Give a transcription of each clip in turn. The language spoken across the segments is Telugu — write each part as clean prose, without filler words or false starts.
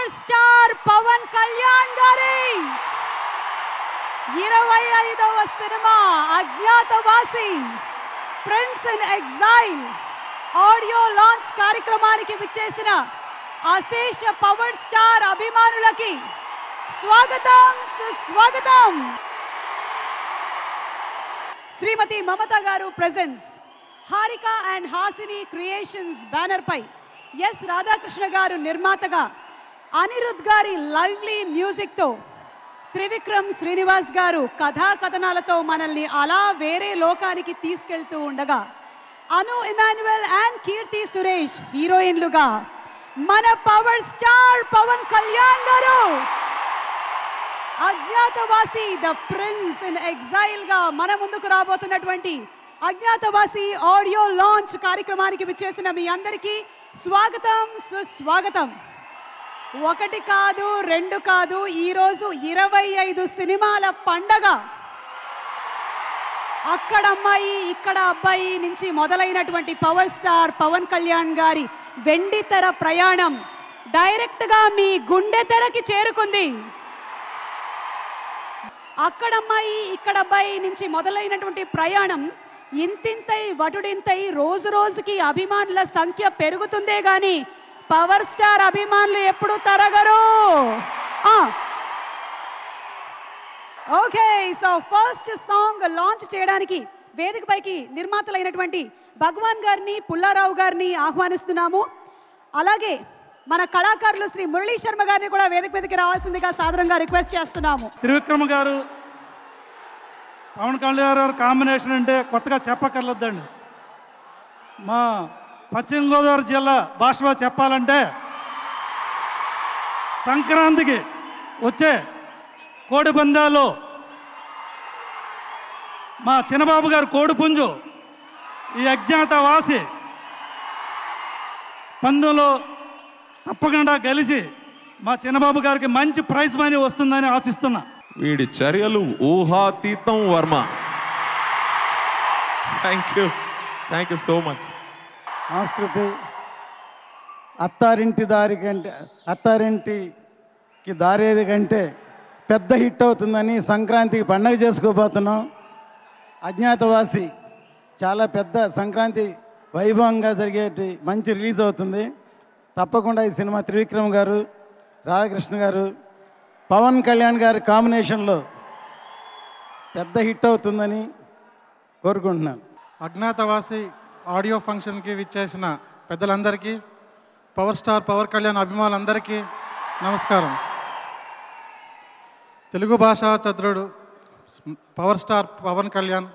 పవర్ స్టార్ పవన్ కళ్యాణ్ గారి 25వ cinema Agnyaathavaasi prince in exile audio launch కార్యక్రమానికి విచ్చేసిన అశేష పవర్ స్టార్ అభిమానులకి స్వాగతం సుస్వాగతం. శ్రీమతి మమత గారు presents Harika and Hasini creations banner పై ఎస్ రాధాకృష్ణ గారు నిర్మాతగా అనిరుద్ గారి లవ్లీ మ్యూజిక్ తో త్రివిక్రమ్ శ్రీనివాస్ గారు కథా కథనాలతో మనల్ని అలా వేరే లోకానికి తీసుకెళ్తూ ఉండగా అను ఇమాన్యుయల్ అండ్ కీర్తి సురేష్ హీరోయిన్లుగా మన పవర్ స్టార్ పవన్ కళ్యాణ్ గారు Agnyaathavaasi the prince in exhale గా మన ముందుకు రాబోతున్నటువంటి అజ్ఞాతవాసి ఆడియో లాంచ్ కార్యక్రమానికి విచ్చేసిన మీ అందరికీ స్వాగతం సుస్వాగతం. ఒకటి కాదు రెండు కాదు, ఈరోజు 25 సినిమాల పండగ. అక్కడ అమ్మాయి ఇక్కడ అబ్బాయి నుంచి మొదలైనటువంటి పవర్ స్టార్ పవన్ కళ్యాణ్ గారి వెండి తెర ప్రయాణం డైరెక్ట్ గా మీ గుండె తెరకి చేరుకుంది. అక్కడ అమ్మాయి ఇక్కడ అబ్బాయి నుంచి మొదలైనటువంటి ప్రయాణం ఇంతింతై వటుడింతై రోజు రోజుకి అభిమానుల సంఖ్య పెరుగుతుందే గాని పవర్ స్టార్ అభిమానులు ఎప్పుడు తరగరు. Okay, so first song launch చేయడానికి వేదికపైకి నిర్మాతలైనటువంటి భగవాన్ గారిని పుల్లారావు గారిని ఆహ్వానిస్తున్నాము. అలాగే మన కళాకారులు శ్రీ మురళీ శర్మ గారిని కూడా వేదిక మీదకి రావాల్సిందిగా సాదరంగా రిక్వెస్ట్ చేస్తున్నాము. త్రివిక్రమ్ గారు పవన్ కళ్యాణ్ గారు కాంబినేషన్ అంటే కొత్తగా చెప్పక్కర్లేదండి. మా పశ్చిమ గోదావరి జిల్లా భాషలో చెప్పాలంటే సంక్రాంతికి వచ్చే కోడి పందాల్లో మా చిన్నబాబు గారు కోడిపుంజు ఈ అజ్ఞాతవాసి పందెంలో తప్పకుండా గెలిచి మా చిన్నబాబు గారికి మంచి ప్రైజ్ మనీ వస్తుందని ఆశిస్తున్నా. వీడి చర్యలు ఊహాతీతం Varma. Thank you so much. సంస్కృతి అత్తారింటికి దారేది కంటే పెద్ద హిట్ అవుతుందని సంక్రాంతికి పండగ చేసుకోబోతున్నాం. అజ్ఞాతవాసి చాలా పెద్ద సంక్రాంతి వైభవంగా జరిగేటి మంచి రిలీజ్ అవుతుంది. తప్పకుండా ఈ సినిమా త్రివిక్రమ్ గారు రాధాకృష్ణ గారు పవన్ కళ్యాణ్ గారి కాంబినేషన్లో పెద్ద హిట్ అవుతుందని కోరుకుంటున్నాను. అజ్ఞాతవాసి ఆడియో ఫంక్షన్కి విచ్చేసిన పెద్దలందరికీ పవర్ స్టార్ పవన్ కళ్యాణ్ అభిమానులందరికీ నమస్కారం. తెలుగు భాషా చతురుడు పవర్ స్టార్ పవన్ కళ్యాణ్,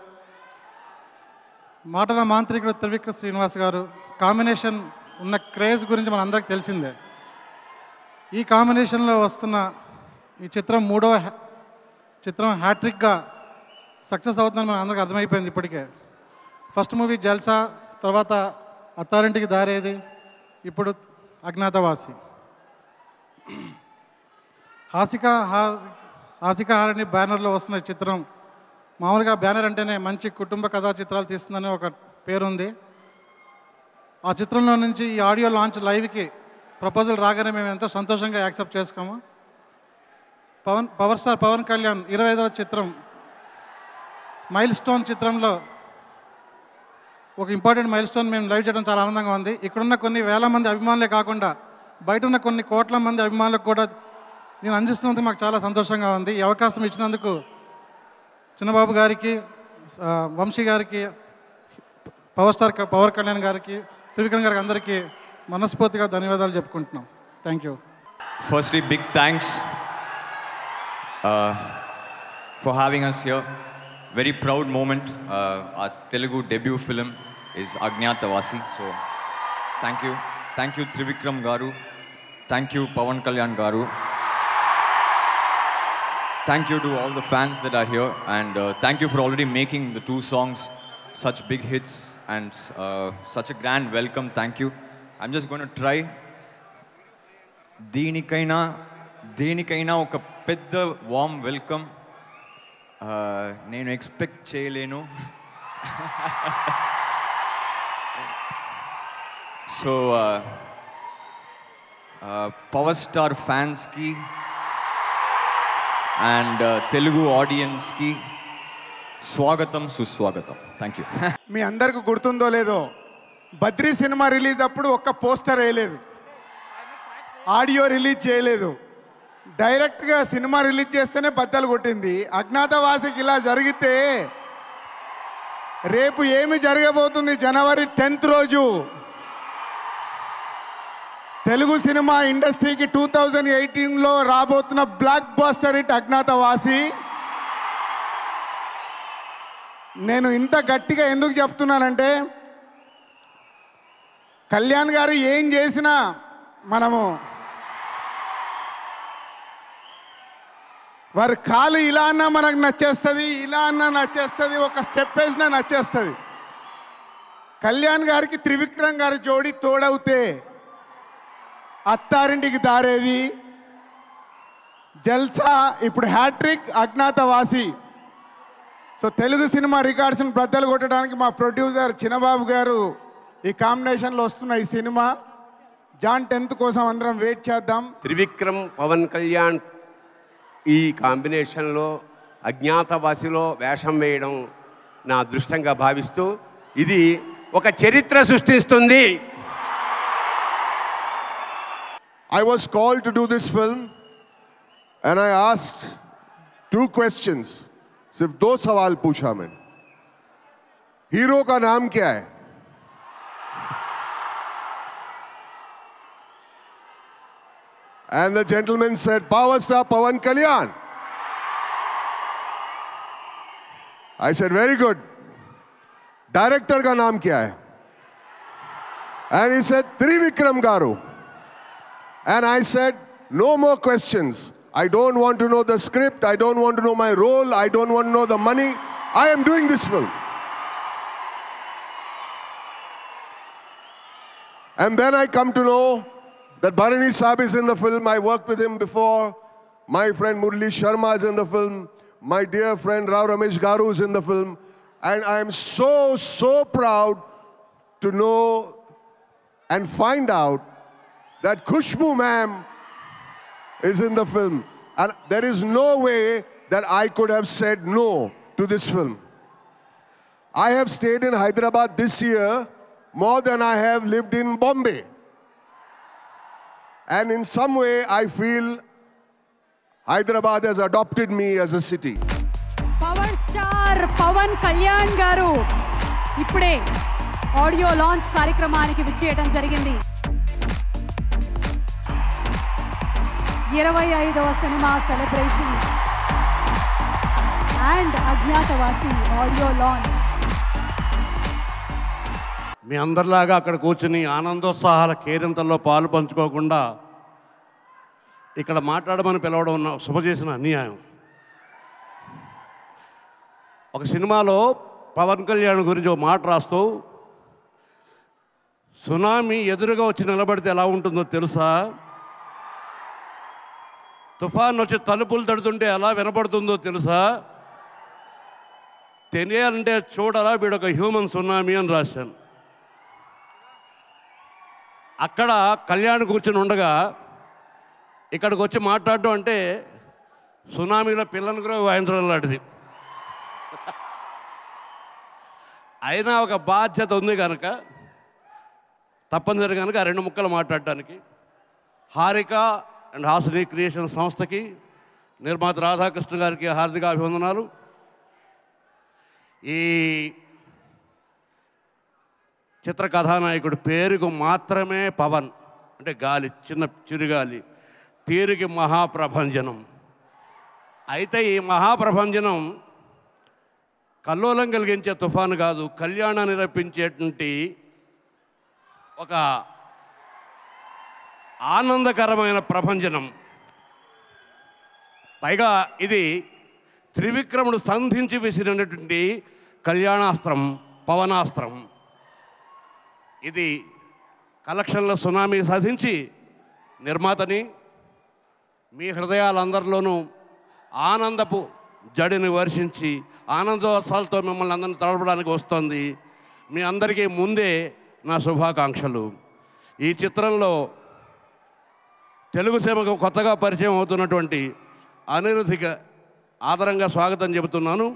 మాటల మాంత్రికుడు త్రివిక్రమ్ శ్రీనివాస్ గారు కాంబినేషన్ ఉన్న క్రేజ్ గురించి మనందరికీ తెలిసిందే. ఈ కాంబినేషన్లో వస్తున్న ఈ చిత్రం 3వ చిత్రం హ్యాట్రిక్గా సక్సెస్ అవుతుందని మన అందరికీ అర్థమైపోయింది ఇప్పటికే. ఫస్ట్ మూవీ జల్సా, తర్వాత అత్తారింటికి దారేది, ఇప్పుడు అజ్ఞాతవాసి. హారిని బ్యానర్లో వస్తున్న చిత్రం మామూలుగా బ్యానర్ అంటేనే మంచి కుటుంబ కథా చిత్రాలు తీస్తుందని ఒక పేరుంది. ఆ చిత్రంలో నుంచి ఈ ఆడియో లాంచ్ లైవ్కి ప్రపోజల్ రాగానే మేము ఎంతో సంతోషంగా యాక్సెప్ట్ చేసుకోము. పవర్ స్టార్ పవన్ కళ్యాణ్ 25వ చిత్రం మైల్ స్టోన్ చిత్రంలో ఒక ఇంపార్టెంట్ మైల్ స్టోన్ మేము లైవ్ చేయడం చాలా ఆనందంగా ఉంది. ఇక్కడున్న కొన్ని వేల మంది అభిమానులే కాకుండా బయట ఉన్న కొన్ని కోట్ల మంది అభిమానులకు కూడా నేను అందిస్తున్నందుకు మాకు చాలా సంతోషంగా ఉంది. ఈ అవకాశం ఇచ్చినందుకు చిన్నబాబు గారికి, వంశీ గారికి, పవర్ స్టార్ పవన్ కళ్యాణ్ గారికి, త్రివిక్రమ్ గారికి అందరికీ మనస్ఫూర్తిగా ధన్యవాదాలు చెప్పుకుంటున్నాం. Thank you. Firstly, big thanks for having us here. Very proud moment. Our Telugu debut film is Agnyatavasi. So, thank you. Thank you, Trivikram Garu. Thank you, Pawan Kalyan Garu. Thank you to all the fans that are here. And thank you for already making the 2 songs such big hits and such a grand welcome. Thank you. I'm just going to try. దేనికైనా ఒక పెద్ద వార్మ్ వెల్కమ్ నేను ఎక్స్పెక్ట్ చేయలేను. సో పవర్ స్టార్ ఫ్యాన్స్కి అండ్ తెలుగు ఆడియన్స్కి స్వాగతం సుస్వాగతం. Thank you. మీ అందరికి గుర్తుందో లేదో, బద్రీ సినిమా రిలీజ్ అప్పుడు ఒక్క పోస్టర్ వేయలేదు, ఆడియో రిలీజ్ చేయలేదు, డైరెక్ట్గా సినిమా రిలీజ్ చేస్తేనే బద్దలు కొట్టింది. అజ్ఞాతవాసికి ఇలా జరిగితే రేపు ఏమి జరగబోతుంది? జనవరి 10th రోజు తెలుగు సినిమా ఇండస్ట్రీకి 2018లో రాబోతున్న బ్లాక్ బస్టర్ హిట్ అజ్ఞాతవాసి. నేను ఇంత గట్టిగా ఎందుకు చెప్తున్నానంటే, కళ్యాణ్ గారు ఏం చేసినా మనము వారి కాలు ఇలా అన్నా మనకు నచ్చేస్తుంది, ఇలా అన్నా నచ్చేస్తుంది, ఒక స్టెప్ వేసినా నచ్చేస్తుంది. కళ్యాణ్ గారికి త్రివిక్రమ్ గారి జోడి తోడవుతే అత్తారింటికి దారేది, జల్సా, ఇప్పుడు hattrick, Agnyaathavaasi. So Telugu cinema రికార్డ్స్ని బద్దలు కొట్టడానికి మా ప్రొడ్యూసర్ చిన్నబాబు గారు ఈ కాంబినేషన్లో వస్తున్న ఈ సినిమా జాన్ 10th కోసం అందరం వెయిట్ చేద్దాం. త్రివిక్రమ్ పవన్ కళ్యాణ్ ఈ కాంబినేషన్లో అజ్ఞాతవాసిలో వేషం వేయడం నా అదృష్టంగా భావిస్తూ ఇది ఒక చరిత్ర సృష్టిస్తుంది. I was called to do this film and I asked 2 questions. सिर्फ 2 सवाल पूछा मैंने. हीरो का नाम क्या है? And the gentleman said, Power Star Pawan Kalyan. I said, very good. Director का नाम क्या है? And he said, Trivikram Garu. And I said, no more questions. I don't want to know the script. I don't want to know my role. I don't want to know the money. I am doing this film. And then I come to know that Bharani Saab is in the film. I worked with him before. My friend Murli Sharma is in the film. My dear friend Rao Ramesh Garu is in the film. And I am so proud to know and find out that Khushbu ma'am is in the film. And there is no way that I could have said no to this film. I have stayed in Hyderabad this year more than I have lived in Bombay. And in some way I feel Hyderabad has adopted me as a city. Power star Pawan Kalyan గారు ఇప్పుడే ఆడియో లాంచ్ కార్యక్రమానికి విచ్చేయడం జరిగింది. 25వ cinema celebrations and Agnyaathavaasi audio launch. మీ అందరిలాగా అక్కడ కూర్చుని ఆనందోత్సాహాల కేరింతల్లో పాలు పంచుకోకుండా ఇక్కడ మాట్లాడమని పిలవడం ఉన్న శుభ చేసిన అన్యాయం. ఒక సినిమాలో పవన్ కళ్యాణ్ గురించి ఒక మాట రాస్తూ, సునామీ ఎదురుగా వచ్చి నిలబడితే ఎలా ఉంటుందో తెలుసా, తుఫాన్ వచ్చి తలుపులు తడుతుంటే ఎలా వినపడుతుందో తెలుసా, తెలియాలంటే చూడరా వీడొక హ్యూమన్ సునామీ అని రాశాను. అక్కడ కళ్యాణ్ కూర్చొని ఉండగా ఇక్కడికి వచ్చి మాట్లాడడం అంటే సునామీలో పిల్లలు కూడా వాయించడం లాంటిది. అయినా ఒక బాధ్యత ఉంది కనుక తప్పనిసరి కనుక 2 ముక్కలు మాట్లాడటానికి హారిక అండ్ హాసిని క్రియేషన్ సంస్థకి, నిర్మాత రాధాకృష్ణ గారికి హార్దిక అభివందనాలు. ఈ చిత్ర కథానాయకుడు పేరుకు మాత్రమే పవన్, అంటే గాలి, చిన్న చిరుగాలి, తీరికి మహాప్రభంజనం. అయితే ఈ మహాప్రభంజనం కల్లోలం కలిగించే తుఫాను కాదు, కళ్యాణాన్ని రప్పించేటువంటి ఒక ఆనందకరమైన ప్రభంజనం. పైగా ఇది త్రివిక్రముడు సంధించి విసిరినటువంటి కళ్యాణాస్త్రం, పవనాస్త్రం. ఇది కలెక్షన్ల సునామీ సాధించి నిర్మాతని, మీ హృదయాలందరిలోనూ ఆనందపు జడిని వర్షించి ఆనందోత్సవాలతో మిమ్మల్ని అందరిని తడపడానికి వస్తుంది. మీ అందరికీ ముందే నా శుభాకాంక్షలు. ఈ చిత్రంలో తెలుగు సీమకు కొత్తగా పరిచయం అవుతున్నటువంటి అనిరుద్ధికి ఆదరంగా స్వాగతం చెబుతున్నాను.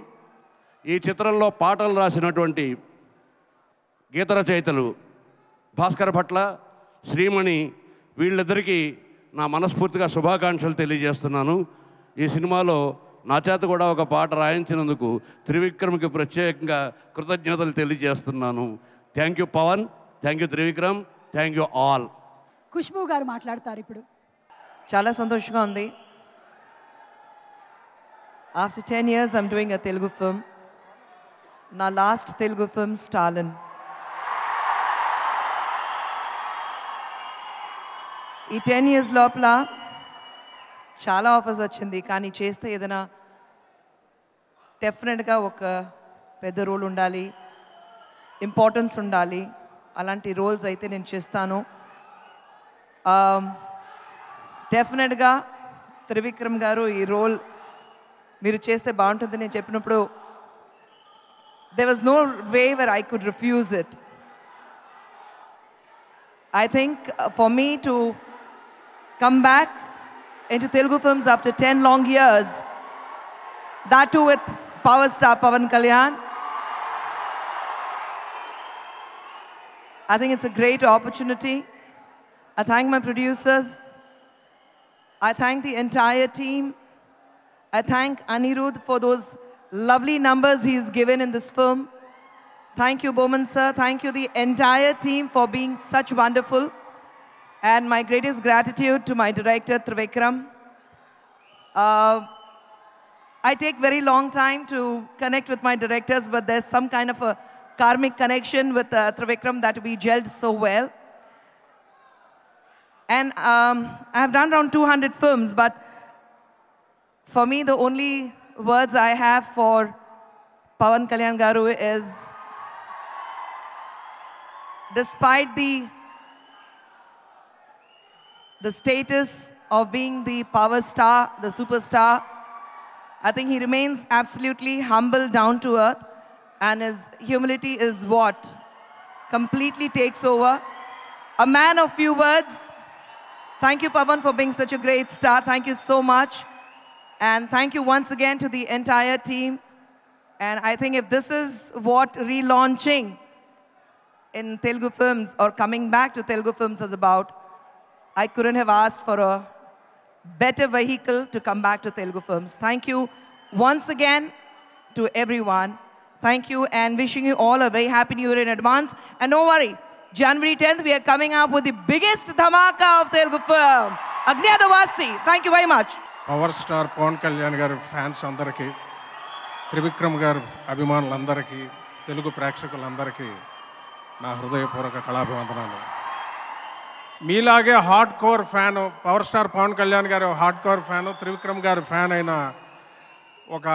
ఈ చిత్రంలో పాటలు రాసినటువంటి గీత రచయితలు భాస్కర్ భట్ల, శ్రీమణి, వీళ్ళిద్దరికీ నా మనస్ఫూర్తిగా శుభాకాంక్షలు తెలియజేస్తున్నాను. ఈ సినిమాలో నా చేత కూడా ఒక పాట రాయించినందుకు త్రివిక్రమ్కి ప్రత్యేకంగా కృతజ్ఞతలు తెలియజేస్తున్నాను. Thank you Pawan, thank you Trivikram, thank you all. Khushbu గారు మాట్లాడతారు ఇప్పుడు. చాలా సంతోషంగా ఉంది. After 10 years, I'm doing a Telugu film. నా లాస్ట్ తెలుగు ఫిల్మ్ స్టాలిన్. ఈ 10 years లోపల చాలా ఆఫర్స్ వచ్చింది, కానీ చేస్తే ఏదైనా డెఫినెట్గా ఒక పెద్ద రోల్ ఉండాలి, ఇంపార్టెన్స్ ఉండాలి. అలాంటి రోల్స్ అయితే నేను చేస్తాను. డెఫినెట్గా త్రివిక్రమ్ గారు ఈ రోల్ మీరు చేస్తే బాగుంటుంది నేను చెప్పినప్పుడు there was no way where I could refuse it. I think for me to come back into Telugu films after 10 long years, that too with power star Pavan Kalyan, I think it's a great opportunity. I thank my producers. I thank the entire team. I thank Anirudh for those lovely numbers he's given in this film. Thank you, Bowman sir. Thank you, the entire team, for being such wonderful. And my greatest gratitude to my director, Trivikram. I take very long time to connect with my directors, but there's some kind of a karmic connection with Trivikram that we gelled so well. And I have done around 200 films, but for me, the only words I have for Pavan Kalyan Garu is, despite the status of being the power star, the superstar, I think he remains absolutely humble, down to earth, and his humility is what completely takes over. A man of few words. Thank you, Pavan, for being such a great star. Thank you so much. And thank you once again to the entire team. And I think if this is what relaunching in Telugu films or coming back to Telugu films is about, I couldn't have asked for a better vehicle to come back to Telugu films. Thank you once again to everyone. Thank you, and wishing you all a very happy new year in advance. And don't worry, January 10th, we are coming up with the biggest dhamaka of Telugu film, Agnyatha Vasi. Thank you very much. Power star Pawan Kalyan గారి ఫ్యాన్స్ అందరికీ, త్రివిక్రమ్ గారి అభిమానులందరికీ, తెలుగు ప్రేక్షకులందరికీ నా హృదయపూర్వక కళాభివందనాలు. మీలాగే hardcore fan, power star Pawan Kalyan గారి హార్డ్ కోర్ ఫ్యాను, త్రివిక్రమ్ గారి ఫ్యాన్ అయిన ఒక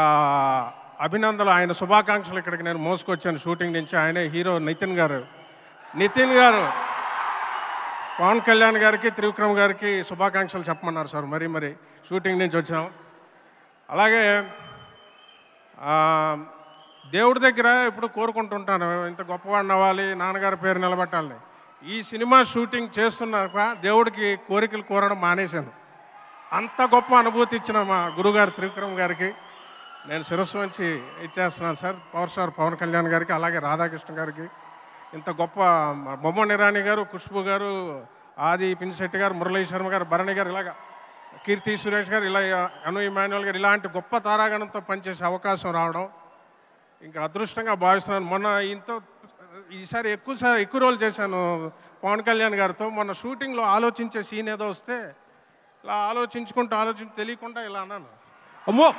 అభినందనలు, ఆయన శుభాకాంక్షలు ఇక్కడికి నేను మోసుకొచ్చాను షూటింగ్ నుంచి. ఆయనే హీరో నితిన్ గారు పవన్ కళ్యాణ్ గారికి, త్రివిక్రమ్ గారికి శుభాకాంక్షలు చెప్పమన్నారు సార్. మరి షూటింగ్ నుంచి వచ్చాం. అలాగే దేవుడి దగ్గర ఇప్పుడు కోరుకుంటుంటాను, ఇంత గొప్పవాడిని అవ్వాలి, నాన్నగారి పేరు నిలబెట్టాలని. ఈ సినిమా షూటింగ్ చేస్తున్నాక దేవుడికి కోరికలు కోరడం మానేశాను. అంత గొప్ప అనుభూతి ఇచ్చిన మా గురుగారు త్రివిక్రమ్ గారికి నేను శిరస్సు వంచి ఇచ్చేస్తున్నాను sir. Power star Pawan Kalyan గారికి, అలాగే రాధాకృష్ణ గారికి, ఇంత గొప్ప బొమ్మన్ ఇరానీ గారు, ఖుష్బూ గారు, ఆది పినిశెట్టి గారు, మురళీ శర్మ గారు, భరణి గారు, ఇలాగా కీర్తి సురేష్ గారు, ఇలా అను ఇమాన్యుల్ గారు, ఇలాంటి గొప్ప తారాగణంతో పనిచేసే అవకాశం రావడం ఇంకా అదృష్టంగా భావిస్తున్నాను. మొన్న ఈసారి ఎక్కువ రోజులు చేశాను పవన్ కళ్యాణ్ గారితో. మొన్న షూటింగ్లో ఆలోచించే సీన్ ఏదో వస్తే ఇలా ఆలోచించి తెలియకుండా ఇలా అన్నాను, అమ్మో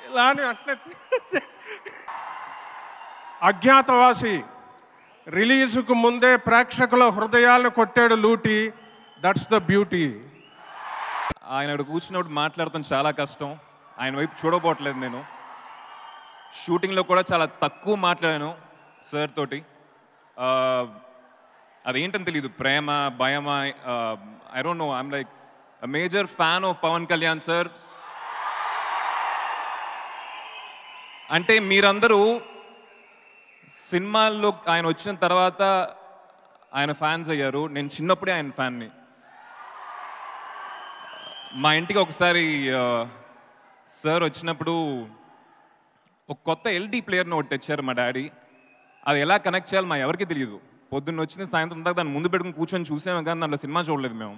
ఇలా అని అంటే. అజ్ఞాతవాసి రిలీజ్కు ముందే ప్రేక్షకుల హృదయాలను కొట్టాడు లూటి. That's the beauty. ఆయన అక్కడ కూర్చున్నప్పుడు మాట్లాడతాం చాలా కష్టం. ఆయన వైపు చూడబోట్లేదు నేను. షూటింగ్లో కూడా చాలా తక్కువ మాట్లాడాను సార్ తోటి. అదేంటని తెలీదు, ప్రేమ భయమా, I don't know. I'm like a major fan of Pawan Kalyan sir. అంటే మీరందరూ సినిమాల్లో ఆయన వచ్చిన తర్వాత ఆయన ఫ్యాన్స్ అయ్యారు. నేను చిన్నప్పుడే ఆయన ఫ్యాన్ని. మా ఇంటికి ఒకసారి సార్ వచ్చినప్పుడు ఒక కొత్త ఎల్డి ప్లేయర్ని ఒకటి తెచ్చారు మా డాడీ. అది ఎలా కనెక్ట్ చేయాలి మా ఎవరికి తెలియదు. పొద్దున్న వచ్చింది సాయంత్రం దాకా దాన్ని ముందు పెట్టుకుని కూర్చొని చూసాము, కానీ దాంట్లో సినిమా చూడలేదు మేము.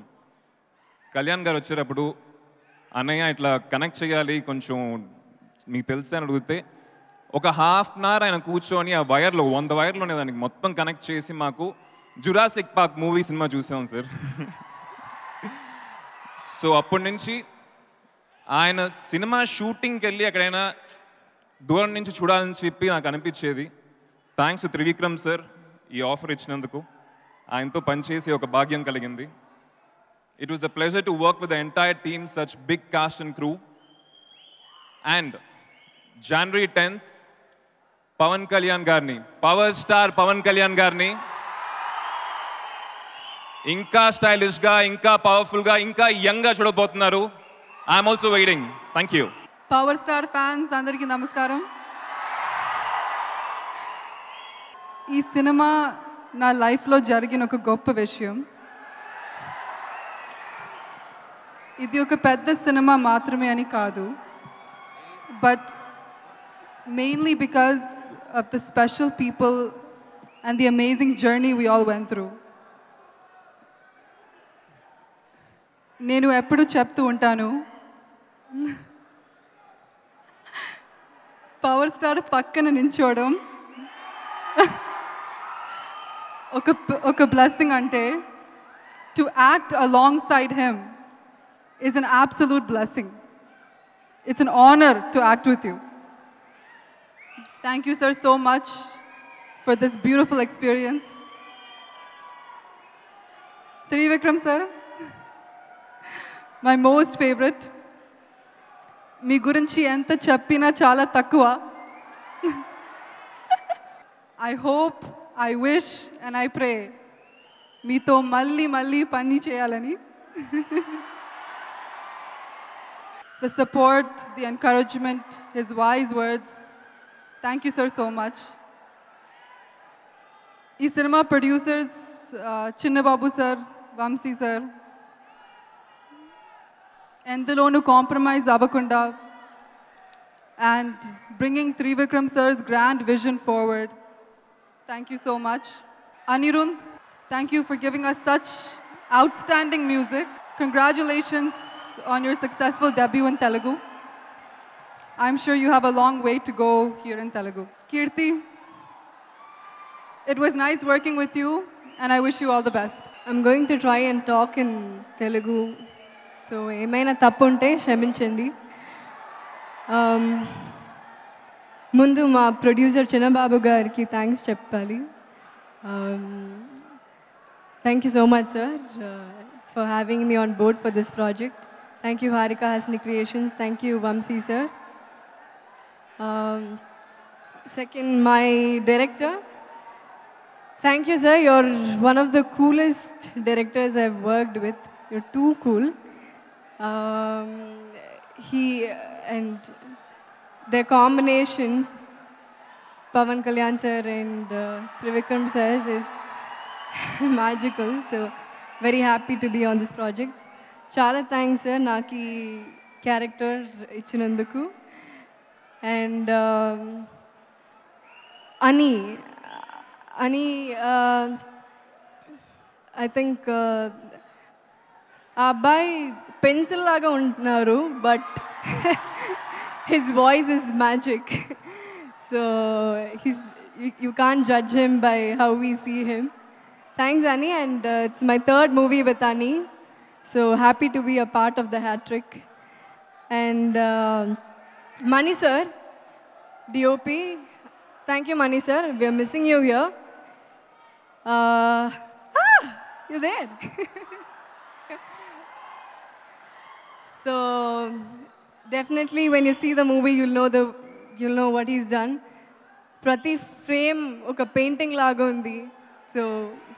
కళ్యాణ్ గారు వచ్చేటప్పుడు అన్నయ్య ఇట్లా కనెక్ట్ చేయాలి కొంచెం మీకు తెలుసా అని అడిగితే ఒక హాఫ్ అన్ అవర్ ఆయన కూర్చొని ఆ వైర్లో 100 వైర్లోనే దానికి మొత్తం కనెక్ట్ చేసి మాకు జురాసిక్ పార్క్ మూవీ సినిమా చూసాం సార్. సో అప్పటి నుంచి ఆయన సినిమా షూటింగ్కి వెళ్ళి ఎక్కడైనా దూరం నుంచి చూడాలని చెప్పి నాకు అనిపించేది. థ్యాంక్స్ టు త్రివిక్రమ్ సార్ ఈ ఆఫర్ ఇచ్చినందుకు. ఆయనతో పనిచేసి ఒక భాగ్యం కలిగింది. It was a pleasure to work with the entire team, such big cast and crew. And January 10th, Pavan Kalyan Garni, power star Pavan Kalyan Garni, inka stylish ga, inka powerful ga, inka young ga chudabothunaru. I am also waiting. Thank you. Power Star fans andariki namaskaram. ఈ సినిమా నా లైఫ్లో జరిగిన ఒక గొప్ప విషయం. ఇది ఒక పెద్ద సినిమా మాత్రమే అని కాదు, but mainly because of the special people and the amazing journey we all went through. నేను ఎప్పుడు చెప్తూ ఉంటాను, పవర్ స్టార్ పక్కన నించోవడం ఒక బ్లెస్సింగ్ అంటే to act along side him is an absolute blessing. It's an honor to act with you. Thank you, sir, so much for this beautiful experience. Trivikram, sir, my most favorite. మీ గురించి ఎంత చెప్పినా చాలా తక్కువ. I hope, I wish and I pray మీతో మళ్ళీ పని చేయాలని. The support, the encouragement, his wise words. Thank you, sir, so much. Ee cinema producers, Chinna Babu sir, Vamsi sir, endalonu compromise avakunda, and bringing Trivikram sir's grand vision forward. Thank you so much. Anirudh, thank you for giving us such outstanding music. Congratulations on your successful debut in Telugu. I'm sure you have a long way to go here in Telugu. Kirti, it was nice working with you and I wish you all the best. I'm going to try and talk in Telugu. So, emaina tappu unte kshaminchandi. Mundu ma producer Chinna Babu gariki thanks cheppali. Thank you so much, sir, for having me on board for this project. Thank you, Harika Hasni Creations. Thank you, Vamsi sir. Second, my director. Thank you, sir. You're one of the coolest directors I've worked with. You're too cool. He and their combination, Pavan Kalyan sir and Trivikram sir, is magical. So, very happy to be on this project. చాలా థ్యాంక్స్ సార్ నాకు ఈ క్యారెక్టర్ ఇచ్చినందుకు. అండ్ అని ఐ థింక్ ఆ అబ్బాయి పెన్సిల్ లాగా ఉంటున్నారు, but his voice is magic. So you can't judge him by how we see him. Thanks Ani. And it's my third movie with Ani. So happy to be a part of the hat trick. And Mani sir, DOP, thank you Mani sir. We are missing you here. You're there. So definitely when you see the movie, you'll know what he's done. Prati frame oka painting laga undi. So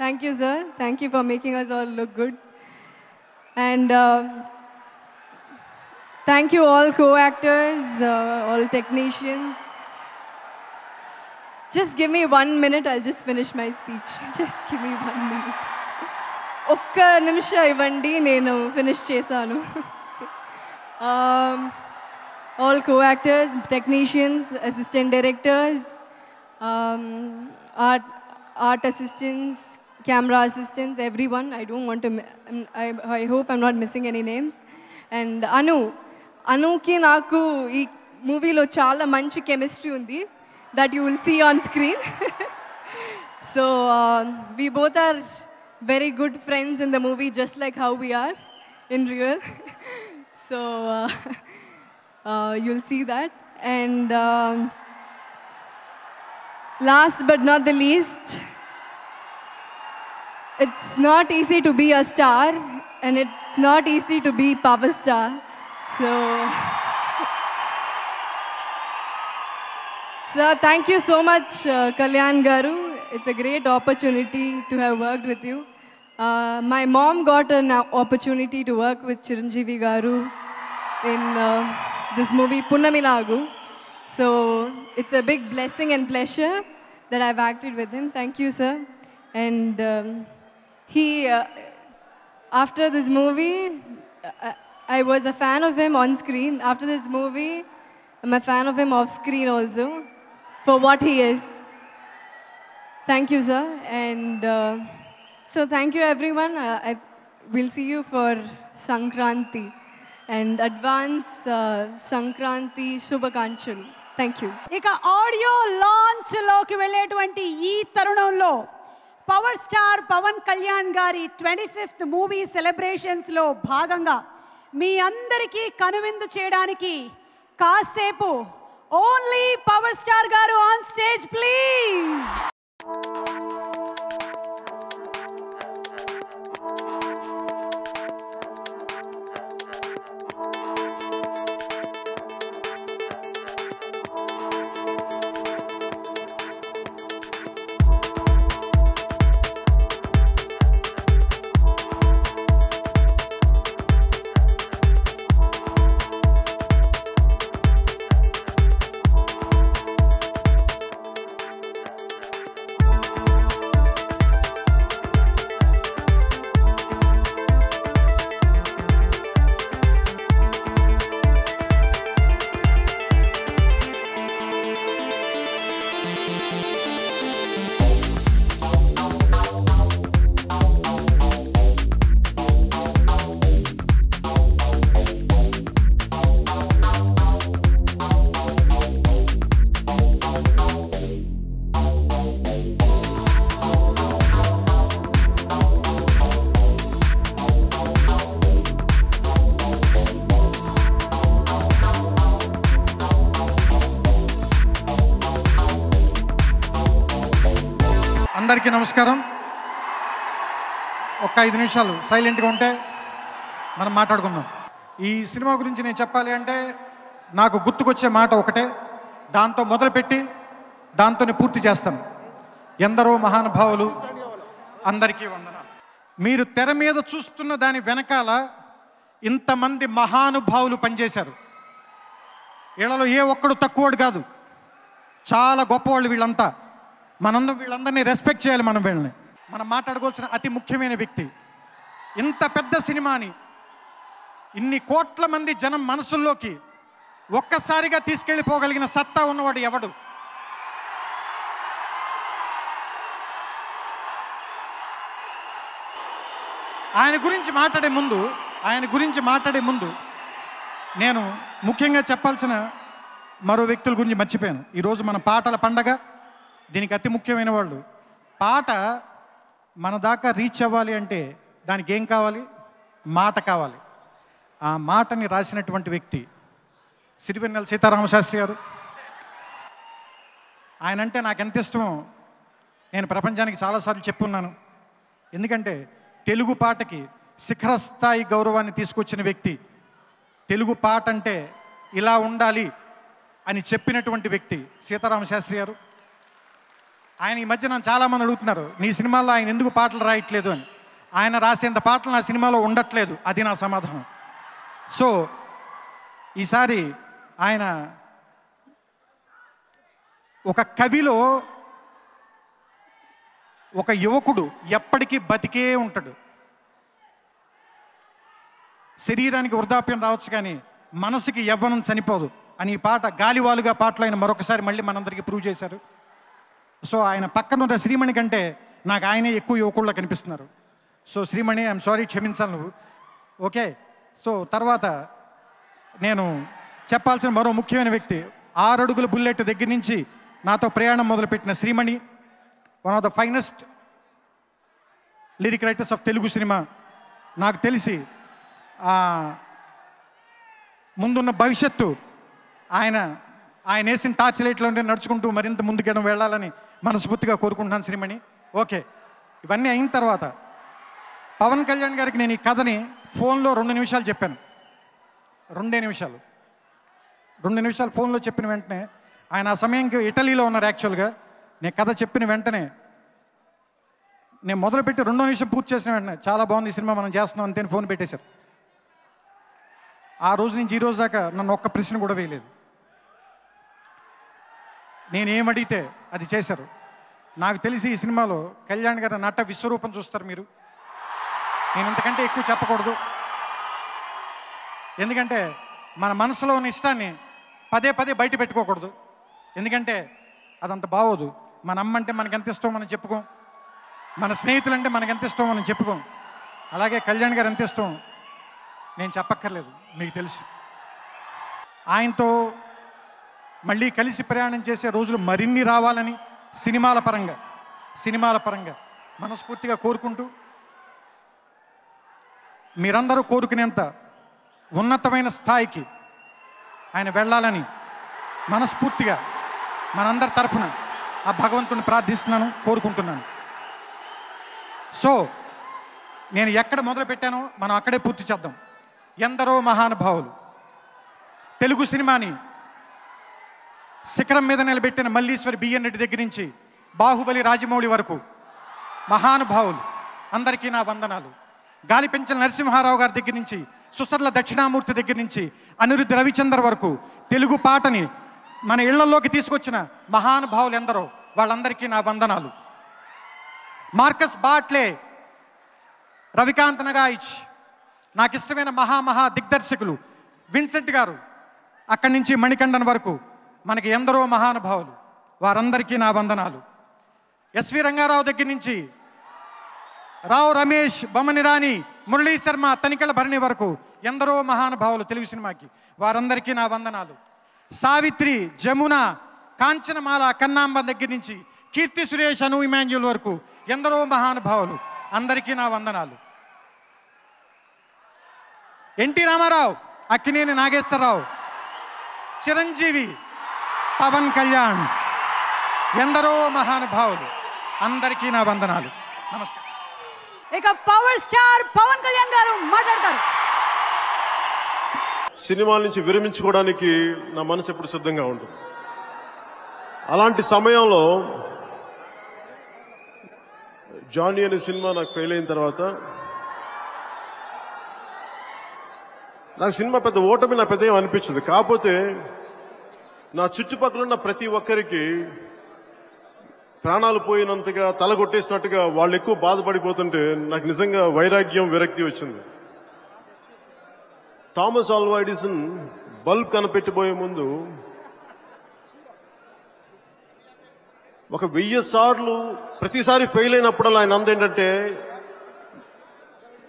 thank you sir. Thank you for making us all look good. And thank you all co-actors, all technicians. Just give me 1 minute, I'll just finish my speech. Just give me 1 minute. ఒక్క నిమిషం ఇవ్వండి, నేను ఫినిష్ చేశాను. all co-actors, technicians, assistant directors, art assistants, camera assistants, everyone. I don't want to, I hope I'm not missing any names. And Anuki naku ee movie lo chaala manchi chemistry undi that you will see on screen. So we both are very good friends in the movie, just like how we are in real. So you'll see that. And last but not the least, it's not easy to be a star, and it's not easy to be power star. So, thank you so much, Kalyan Garu. It's a great opportunity to have worked with you. My mom got an opportunity to work with Chiranjeevi Garu in this movie Punnamilagu. So it's a big blessing and pleasure that I've acted with him. Thank you, sir. And he, after this movie, I was a fan of him on screen. After this movie, I'm a fan of him off screen also, for what he is. Thank you, sir. And so thank you, everyone. We'll see you for Sankranti. And advance Sankranti Shubhakankshalu. Thank you. ఇక ఆడియో లాంచ్లోకి వెళ్ళేటువంటి ఈ తరుణంలో పవర్ స్టార్ పవన్ కళ్యాణ్ గారి 25th మూవీ సెలబ్రేషన్స్లో భాగంగా మీ అందరికీ కనువిందు చేయడానికి కాసేపు ఓన్లీ పవర్ స్టార్ గారు ఆన్ స్టేజ్ ప్లీజ్. అందరికీ నమస్కారం. ఒక్క 5 నిమిషాలు సైలెంట్గా ఉంటే మనం మాట్లాడుకుందాం. ఈ సినిమా గురించి నేను చెప్పాలి అంటే నాకు గుర్తుకొచ్చే మాట ఒకటే, దాంతో మొదలుపెట్టి దాంతోనే పూర్తి చేస్తాను. ఎందరో మహానుభావులు, అందరికీ వందనాలు. మీరు తెర మీద చూస్తున్న దాని వెనకాల ఇంతమంది మహానుభావులు పనిచేశారు. వీళ్ళలో ఏ ఒక్కడు తక్కువడు కాదు, చాలా గొప్పవాళ్ళు వీళ్ళంతా. మనందరం వీళ్ళందరినీ రెస్పెక్ట్ చేయాలి. వీళ్ళని మనం మాట్లాడుకోవాల్సిన అతి ముఖ్యమైన వ్యక్తి. ఇంత పెద్ద సినిమాని ఇన్ని కోట్ల మంది జనం మనసుల్లోకి ఒక్కసారిగా తీసుకెళ్ళిపోగలిగిన సత్తా ఉన్నవాడు ఎవడు? ఆయన గురించి మాట్లాడే ముందు నేను ముఖ్యంగా చెప్పాల్సిన మరో వ్యక్తుల గురించి మర్చిపోయాను. ఈరోజు మన పాటల పండగ, దీనికి అతి ముఖ్యమైన వాళ్ళు. పాట మన దాకా రీచ్ అవ్వాలి అంటే దానికి ఏం కావాలి? మాట కావాలి. ఆ మాటని రాసినటువంటి వ్యక్తి సిరివెన్నెల సీతారామశాస్త్రి గారు. ఆయన అంటే నాకు ఎంత ఇష్టమో నేను ప్రపంచానికి చాలాసార్లు చెప్పున్నాను. ఎందుకంటే తెలుగు పాటకి శిఖరస్థాయి గౌరవాన్ని తీసుకొచ్చిన వ్యక్తి, తెలుగు పాట అంటే ఇలా ఉండాలి అని చెప్పినటువంటి వ్యక్తి సీతారామశాస్త్రి గారు. ఆయన ఈ మధ్య నన్ను చాలామంది అడుగుతున్నారు, నీ సినిమాల్లో ఆయన ఎందుకు పాటలు రాయట్లేదు అని. ఆయన రాసేంత పాటలు నా సినిమాలో ఉండట్లేదు, అది నా సమాధానం. సో ఈసారి ఆయన ఒక కవిలో ఒక యువకుడు ఎప్పటికీ బతికే ఉంటాడు. శరీరానికి వృద్ధాప్యం రావచ్చు కానీ మనసుకి యవ్వనం చనిపోదు అని ఈ పాట గాలివాలుగా పాటలో ఆయన మరొకసారి మళ్ళీ మనందరికీ ప్రూవ్ చేశారు. సో ఆయన పక్కన ఉన్న శ్రీమణి కంటే నాకు ఆయనే ఎక్కువ యువకుల్లో కనిపిస్తున్నారు. సో శ్రీమణి, ఐఎమ్ సారీ, క్షమించాలి నువ్వు. ఓకే. సో తర్వాత నేను చెప్పాల్సిన మరో ముఖ్యమైన వ్యక్తి, 6 అడుగుల బుల్లెట్ దగ్గర నుంచి నాతో ప్రయాణం మొదలుపెట్టిన Shreemani, one of the finest lyric writers of Telugu cinema. నాకు తెలిసి ముందున్న భవిష్యత్తు ఆయన వేసిన టార్చ్ లైట్లోనే నడుచుకుంటూ మరింత ముందుకు వెళ్ళాలని మనస్ఫూర్తిగా కోరుకుంటున్నాను శ్రీమణి. ఓకే. ఇవన్నీ అయిన తర్వాత పవన్ కళ్యాణ్ గారికి నేను ఈ కథని ఫోన్లో 2 నిమిషాలు చెప్పాను. 2 నిమిషాలు ఫోన్లో చెప్పిన వెంటనే ఆయన ఆ సమయంకి ఇటలీలో ఉన్నారు. యాక్చువల్గా నేను కథ చెప్పిన వెంటనే నేను మొదలుపెట్టి 2వ నిమిషం పూర్తి చేసిన వెంటనే చాలా బాగుంది ఈ సినిమా, మనం చేస్తున్నాం అంతే ఫోన్ పెట్టేశారు. ఆ రోజు నుంచి ఈ రోజు దాకా నన్ను ఒక్క ప్రశ్న కూడా వేయలేదు. నేనేమడిగితే అది చేశారు. నాకు తెలిసి ఈ సినిమాలో కళ్యాణ్ గారి నట విశ్వరూపం చూస్తారు మీరు. నేను ఇంతకంటే ఎక్కువ చెప్పకూడదు, ఎందుకంటే మన మనసులో ఉన్న ఇష్టాన్ని పదే పదే బయట పెట్టుకోకూడదు, ఎందుకంటే అదంత బాగోదు. మన అమ్మ అంటే మనకు ఎంత ఇష్టం మనం చెప్పుకోం, మన స్నేహితులంటే మనకు ఎంత ఇష్టం మనం చెప్పుకోం. అలాగే కళ్యాణ్ గారు ఎంత ఇష్టం నేను చెప్పక్కర్లేదు, మీకు తెలుసు. ఆయనతో మళ్ళీ కలిసి ప్రయాణం చేసే రోజులు మరిన్ని రావాలని సినిమాల పరంగా మనస్ఫూర్తిగా కోరుకుంటూ, మీరందరూ కోరుకునేంత ఉన్నతమైన స్థాయికి ఆయన వెళ్ళాలని మనస్ఫూర్తిగా మనందరి తరఫున ఆ భగవంతుని ప్రార్థిస్తున్నాను, కోరుకుంటున్నాను. సో నేను ఎక్కడ మొదలు పెట్టానో మనం అక్కడే పూర్తి చేద్దాం. ఎందరో మహానుభావులు తెలుగు సినిమాని శిఖరం మీద నిలబెట్టిన మల్లీశ్వరి బిఎన్ రెడ్డి దగ్గర నుంచి బాహుబలి రాజమౌళి వరకు మహానుభావులు అందరికీ నా వందనాలు. గాలిపెంచల నరసింహారావు గారి దగ్గర నుంచి, సుసర్ల దక్షిణామూర్తి దగ్గర నుంచి, అనిరుద్ధ్ రవిచందర్ వరకు తెలుగు పాటని మన ఇళ్లలోకి తీసుకొచ్చిన మహానుభావులు ఎందరో, వాళ్ళందరికీ నా వందనాలు. మార్కస్ బాట్లే, రవికాంత్ నగాయిచ్, నాకు ఇష్టమైన మహా దిగ్దర్శకులు విన్సెంట్ గారు, అక్కడి నుంచి మణికంఠన్ వరకు మనకి ఎందరో మహానుభావులు, వారందరికీ నా వందనాలు. ఎస్వి రంగారావు దగ్గర నుంచి రావు రమేష్, బొమ్మని రాణి, మురళీ శర్మ, తనికెళ్ళ భరణి వరకు ఎందరో మహానుభావులు తెలుగు సినిమాకి, వారందరికీ నా వందనాలు. సావిత్రి, జమున, కాంచనమాల, కన్నాంబ దగ్గర నుంచి కీర్తి సురేష్, అను ఇమాన్యుల్ వరకు ఎందరో మహానుభావులు, అందరికీ నా వందనాలు. ఎన్టీ రామారావు, అక్కినేని నాగేశ్వరరావు, చిరంజీవి, పవన్ కళ్యాణ్, ఎందరో మహానుభావులు, అందరికీ నా వందనాలు. నమస్కారం. ఇక పవర్ స్టార్ పవన్ కళ్యాణ్ గారు మాట్లాడతారు. సినిమాల నుంచి విరమించుకోవడానికి నా మనసు ఎప్పుడు సిద్ధంగా ఉంటుంది. అలాంటి సమయంలో జానీ అనే సినిమా నాకు ఫెయిల్ అయిన తర్వాత నాకు సినిమా పెద్ద ఓటమి నా పెద్ద ఏం అనిపించింది. కాకపోతే నా చుట్టుపక్కల ఉన్న ప్రతి ఒక్కరికి ప్రాణాలు పోయినంతగా, తల కొట్టేసినట్టుగా వాళ్ళు ఎక్కువ బాధపడిపోతుంటే నాకు నిజంగా వైరాగ్యం, విరక్తి వచ్చింది. థామస్ ఆల్వా ఎడిసన్ బల్బ్ కనిపెట్టిపోయే ముందు 1000 సార్లు ప్రతిసారి ఫెయిల్ అయినప్పుడు ఆయన అందేంటంటే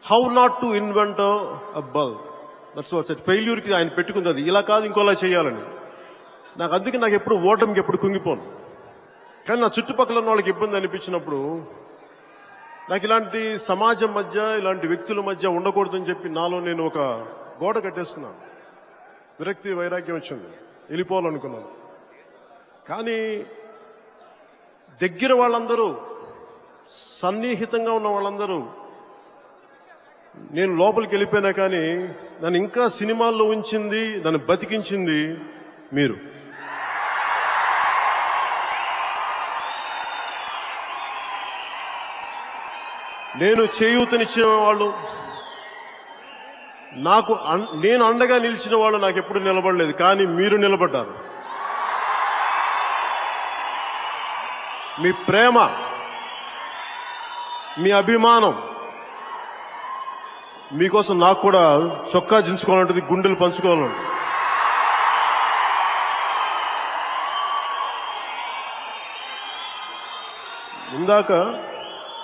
how not to invent a bulb. That's what set. ఫెయిల్యూర్కి ఆయన పెట్టుకుంది అది, ఇలా కాదు ఇంకోలా చేయాలని. అందుకే నాకు ఎప్పుడు ఓటమికి ఎప్పుడు కుంగిపోను. కానీ నా చుట్టుపక్కల ఉన్న వాళ్ళకి ఇబ్బంది అనిపించినప్పుడు నాకు ఇలాంటి సమాజం మధ్య, ఇలాంటి వ్యక్తుల మధ్య ఉండకూడదని చెప్పి నాలో నేను ఒక గోడ కట్టేసుకున్నాను. విరక్తి, వైరాగ్యం వచ్చింది, వెళ్ళిపోవాలనుకున్నాను. కానీ దగ్గర వాళ్ళందరూ, సన్నిహితంగా ఉన్న వాళ్ళందరూ నేను లోపలికి వెళ్ళిపోయినా కానీ నన్ను ఇంకా సినిమాల్లో ఉంచింది, నన్ను బతికించింది మీరు. నేను చేయూతనిచ్చిన వాళ్ళు, నేను అండగా నిలిచిన వాళ్ళు నాకు ఎప్పుడు నిలబడలేదు, కానీ మీరు నిలబడ్డారు. మీ ప్రేమ, మీ అభిమానం, మీకోసం నాకు కూడా చొక్కా దించుకోవాలంటుంది, గుండెలు పంచుకోవాలంటుంది. ఇందాక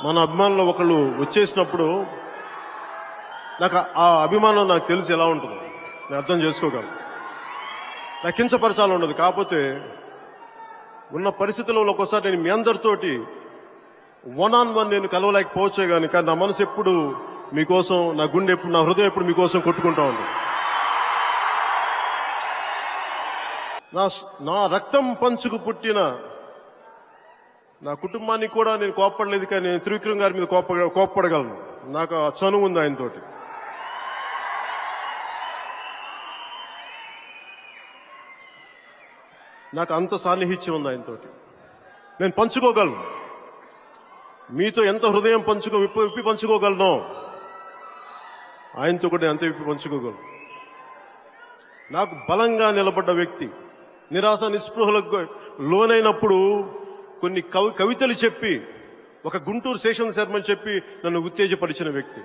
మన అభిమానులు ఒకళ్ళు వచ్చేసినప్పుడు నాకు ఆ అభిమానం నాకు తెలిసి ఎలా ఉంటుందో నేను అర్థం చేసుకోగలను. నాకు కించపరచాలని ఉండదు. కాకపోతే ఉన్న పరిస్థితుల్లో ఒక్కోసారి నేను మీ అందరితోటి 1-on-1 నేను కలవలేకపోవచ్చే కానీ నా మనసు ఎప్పుడు మీకోసం, నా గుండె ఎప్పుడు, నా హృదయం ఎప్పుడు మీకోసం కొట్టుకుంటా ఉంటుంది. నా రక్తం పంచుకు పుట్టిన నా కుటుంబానికి కూడా నేను కోప్పడలేదు, కానీ నేను త్రివిక్రమ్ గారి మీద కోప్పడగలను. నాకు ఆ చనువు ఉంది ఆయనతోటి. నాకు అంత సాన్నిహిత్యం ఉంది ఆయనతోటి. నేను పంచుకోగలను, మీతో ఎంత హృదయం విప్పి పంచుకోగలను, ఆయనతో కూడా అంత విప్పి పంచుకోగలను. నాకు బలంగా నిలబడ్డ వ్యక్తి, నిరాశ నిస్పృహలకు లోనైనప్పుడు కొన్ని కవితలు చెప్పి, ఒక గుంటూరు శేషన్ శర్మని చెప్పి నన్ను ఉత్తేజపరిచిన వ్యక్తి.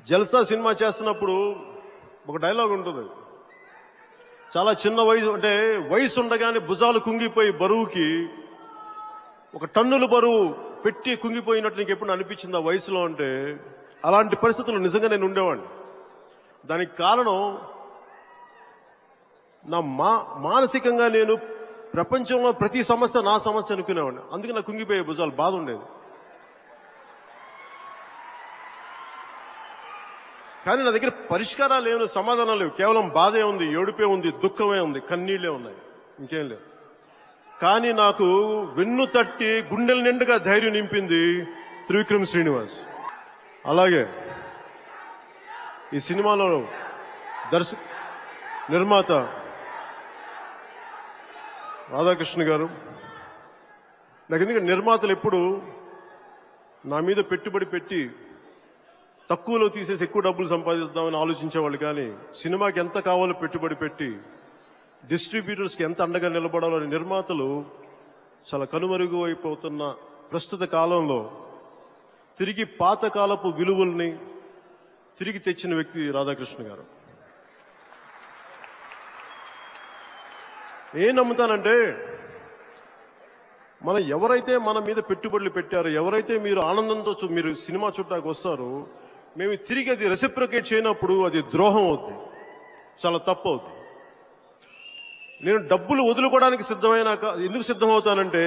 జల్సా సినిమా చేస్తున్నప్పుడు ఒక డైలాగ్ ఉంటుంది, చాలా చిన్న వయసు, అంటే వయసు ఉండగానే భుజాలు కుంగిపోయి బరువుకి ఒక టన్నుల బరువు పెట్టి కుంగిపోయినట్టు నీకు ఎప్పుడు అనిపించింది ఆ వయసులో అంటే? అలాంటి పరిస్థితులు నిజంగా నేను ఉండేవాడిని. దానికి కారణం నా మానసికంగా నేను ప్రపంచంలో ప్రతి సమస్య నా సమస్య అనుకునేవాడిని. అందుకే నాకు కుంగిపోయే భుజాలు, బాధ ఉండేది. కానీ నా దగ్గర పరిష్కారాలు ఏమైనా, సమాధానాలు లేవు. కేవలం బాధే ఉంది, ఏడుపే ఉంది, దుఃఖమే ఉంది, కన్నీళ్లే ఉన్నాయి, ఇంకేం లేవు. కానీ నాకు వెన్ను తట్టి గుండెల నిండుగా ధైర్యం నింపింది త్రివిక్రమ్ శ్రీనివాస్. అలాగే ఈ సినిమాలో నిర్మాత రాధాకృష్ణ గారు. నాకు ఎందుకంటే నిర్మాతలు ఎప్పుడు నా మీద పెట్టుబడి పెట్టి తక్కువలో తీసేసి ఎక్కువ డబ్బులు సంపాదిద్దామని ఆలోచించేవాళ్ళు, కానీ సినిమాకి ఎంత కావాలో పెట్టుబడి పెట్టి డిస్ట్రిబ్యూటర్స్కి ఎంత అండగా నిలబడాలో అని నిర్మాతలు చాలా కనుమరుగు అయిపోతున్న ప్రస్తుత కాలంలో తిరిగి పాతకాలపు విలువల్ని తిరిగి తెచ్చిన వ్యక్తి రాధాకృష్ణ గారు. ఏం నమ్ముతానంటే, ఎవరైతే మన మీద పెట్టుబడులు పెట్టారో, ఎవరైతే మీరు ఆనందంతో మీరు సినిమా చుట్టాకు వస్తారో, మేము తిరిగి అది రెసిప్రొకేట్ చేయనప్పుడు అది ద్రోహం అవుద్ది, చాలా తప్పు అవుద్ది. నేను డబ్బులు వదులుకోవడానికి ఎందుకు సిద్ధమవుతానంటే,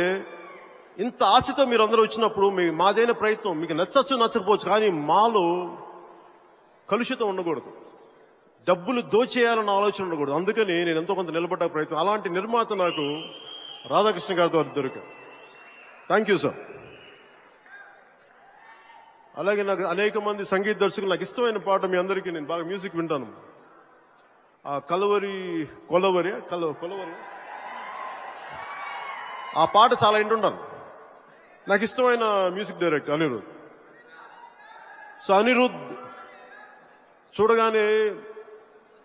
ఇంత ఆశతో మీరు అందరూ వచ్చినప్పుడు మాదైన ప్రయత్నం మీకు నచ్చచ్చు నచ్చకపోవచ్చు, కానీ మాలో కలుషితం ఉండకూడదు, డబ్బులు దోచేయాలన్న ఆలోచన ఉండకూడదు. అందుకని నేను ఎంతో కొంత నిలబడ్డ ప్రయత్నం. అలాంటి నిర్మాత నాకు రాధాకృష్ణ గారితో దొరికారు. Thank you sir. అలాగే నాకు అనేక మంది సంగీత దర్శకులు, నాకు ఇష్టమైన పాట మీ అందరికీ, నేను బాగా మ్యూజిక్ వింటాను, ఆ కొలవరి ఆ పాట చాలా వింటుంటాను. నాకు ఇష్టమైన music director Anirudh. So Anirudh చూడగానే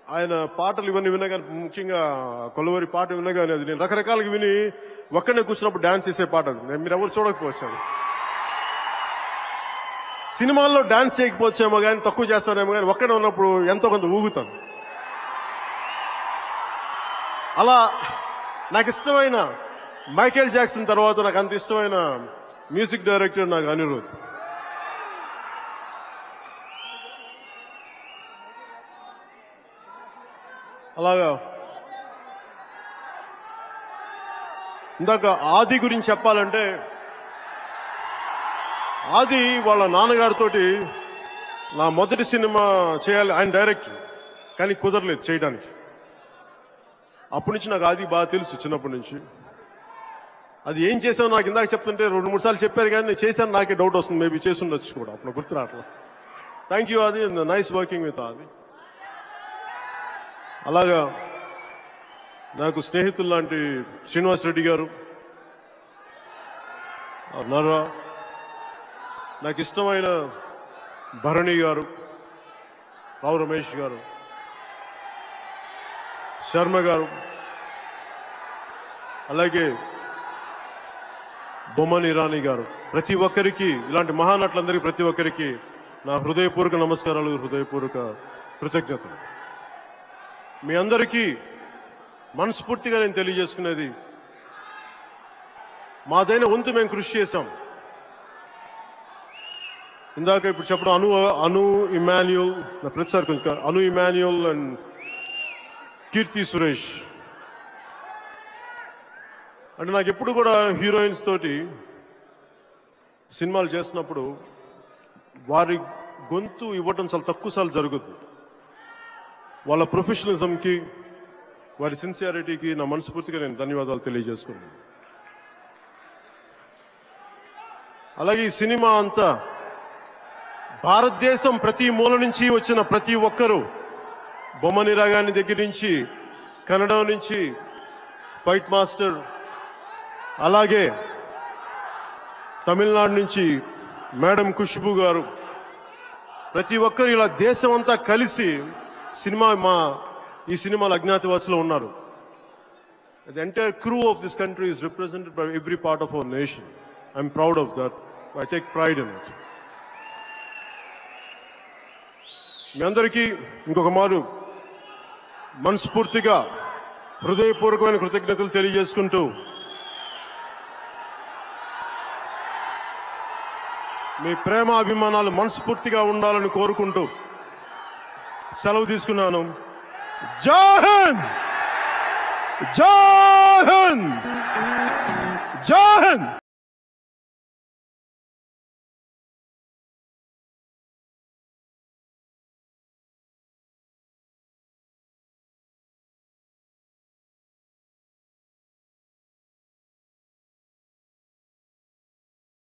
ఆయన పాటలు ఇవన్నీ వినగానే, ముఖ్యంగా కొలవరి పాట వినగానే అది నేను రకరకాలుగా విని ఒక్కనే కూర్చున్నప్పుడు డాన్స్ చేసే పాట అది. మీరు ఎవరు చూడకపోవచ్చు, సినిమాల్లో డాన్స్ చేయకపోవచ్చేమో కానీ, తక్కువ చేస్తానేమో కానీ, ఒక్కడే ఉన్నప్పుడు ఎంతో కొంత ఊగుతాను. అలా నాకు ఇష్టమైన మైకేల్ జాక్సన్ తర్వాత నాకు అంత ఇష్టమైన మ్యూజిక్ డైరెక్టర్ నాకు అనిరుద్. అలాగా ఇందాక ఆది గురించి చెప్పాలంటే, ఆది వాళ్ళ నాన్నగారితో నా మొదటి సినిమా చేయాలి, ఆయన డైరెక్టర్, కానీ కుదరలేదు చేయడానికి. అప్పటి నుంచి నాకు ఆది బాగా తెలుసు, చిన్నప్పటి నుంచి. అది ఏం చేశాను నాకు ఇందాక చెప్తుంటే 2-3 సార్లు చెప్పారు, కానీ నేను చేశాను నాకే డౌట్ వస్తుంది, మేబీ చేసి ఉండొచ్చు కూడా, అప్పుడు గుర్తు రావట్లేదు. థ్యాంక్ యూ ఆది, నైస్ వర్కింగ్ విత్ ఆది. అలాగా నాకు స్నేహితులు లాంటి శ్రీనివాస్ రెడ్డి గారు, నర్రా, నాకు ఇష్టమైన భరణి గారు, రావు రమేష్ గారు, శర్మ గారు, అలాగే బొమ్మని ఇరానీ గారు, ప్రతి ఒక్కరికి, ఇలాంటి మహానటులందరికీ ప్రతి ఒక్కరికి నా హృదయపూర్వక నమస్కారాలు, హృదయపూర్వక కృతజ్ఞతలు. మీ అందరికీ మనస్ఫూర్తిగా నేను తెలియజేసుకునేది, మాదైన వంతు మేము కృషి చేశాం. ఇందాక ఇప్పుడు చెప్పడం అను ఇమాన్యుల్, నా ప్రతిసారి కొంచెం అను ఇమాన్యుల్ అండ్ కీర్తి సురేష్ అంటే నాకు ఎప్పుడు కూడా హీరోయిన్స్ తోటి సినిమాలు చేసినప్పుడు వారి గొంతు ఇవ్వటం చాలా తక్కువ సార్లు జరుగుద్ది. వాళ్ళ ప్రొఫెషనలిజంకి వారి సిన్సియారిటీకి నా మనస్ఫూర్తిగా నేను ధన్యవాదాలు తెలియజేసుకున్నాను. అలాగే ఈ సినిమా అంతా భారతదేశం ప్రతి మూల నుంచి వచ్చిన ప్రతి ఒక్కరూ బొమ్మని రాగాని దగ్గర నుంచి కన్నడ నుంచి ఫైట్ మాస్టర్, అలాగే తమిళనాడు నుంచి మేడం ఖుష్బూ గారు, ప్రతి ఒక్కరు ఇలా దేశం అంతా కలిసి ఈ సినిమాలో అజ్ఞాతవాసిలో ఉన్నారు. The entire crew of this country is represented by every part of our nation. I'm proud of that. I take pride in it. మీ అందరికీ ఇంకొక మారు మనస్ఫూర్తిగా హృదయపూర్వకమైన కృతజ్ఞతలు తెలియజేసుకుంటూ మీ ప్రేమ అభిమానాలు మనస్ఫూర్తిగా ఉండాలని కోరుకుంటూ సెలవు తీసుకున్నాను. జై హింద్, జై హింద్, జై హింద్.